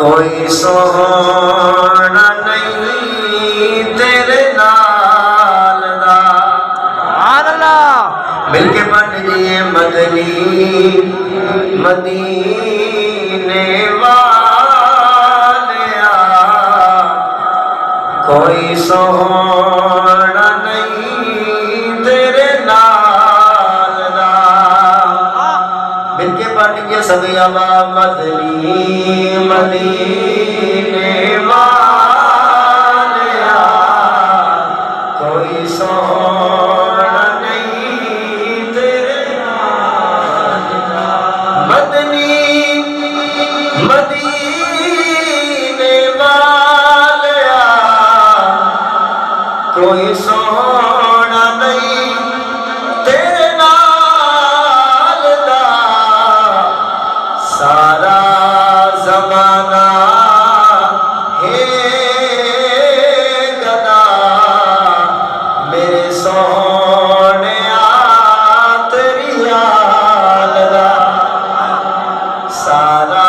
کوئی سونا نہیں تیرے نال دا سبحان اللہ مل کے پڑھ دیئے مدنی مدینے والیا کوئی سونا نہیں تیرے نال دا مل کے پڑھ دیئے سبھی آبا مدنی مدینے والیا کوئی سونا نہیں تیرے نال دا مدنی مدینے والیا کوئی سونا نہیں تیرے نال دا سارا زمانہ ہے گدا میرے سونے تیری یاد دا سارا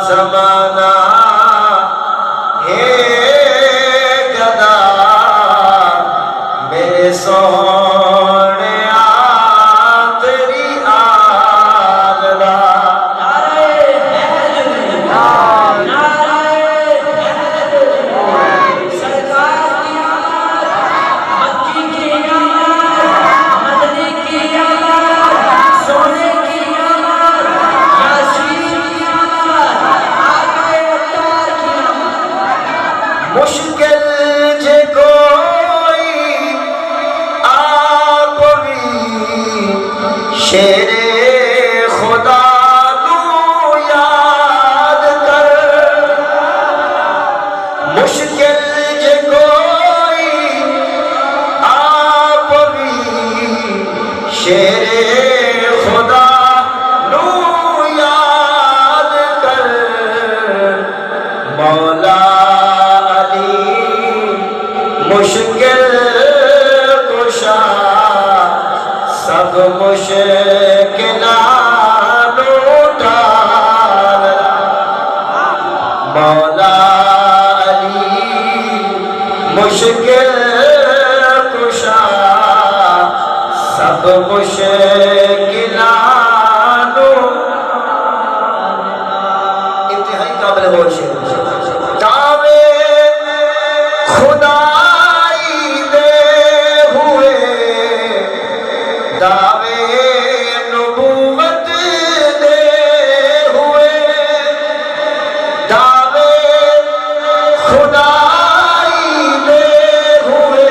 زمانہ ہے گدا میرے سونے تیری یاد دا مشکل جے کوئی آپ بھی شیر خدا نو یاد کر مشکل جے کوئی آپ بھی شیر خدا نو یاد کر مولا مشکل کشا سب مشکلات ٹال مولا علی مشکل کشا سب مشکلات انتہائی قابل غور شعر دعوے خدائی دے ہوئے دعوے نبوت دے ہوئے دعوے خدائی دے ہوئے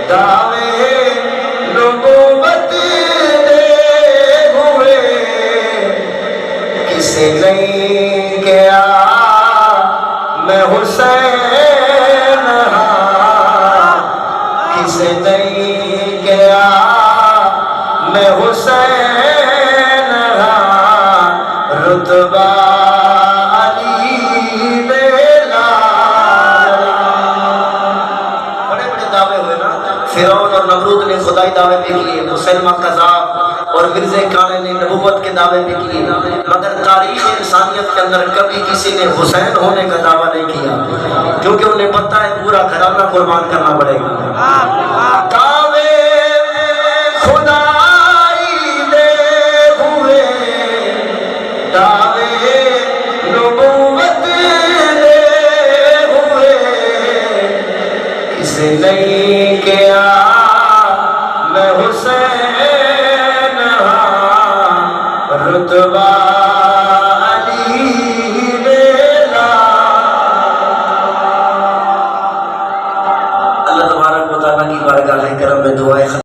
دعوے نبوت دے ہوئے کسے نہیں کیا میں حسین ہاں کسے نہیں گیا میں حسین ہاں رتبہ علی دیلا بڑے بڑے دعوے ہوئے نا فرعون اور نمرود نے خدائی دعوے بھی کیے مسلمہ قذاب اور مرزا کانے نے نبوت کے دعوے بھی کیے مگر تاریخ انسانیت کے اندر کبھی کسی نے حسین ہونے کا دعویٰ نہیں کیا کیونکہ انہیں پتہ ہے پورا گھرانہ قربان کرنا پڑے گا دعوے خدائی دے ہوئے دعوے نبوت دے ہوئے کسے نہیں کیا میں حسین رتبہ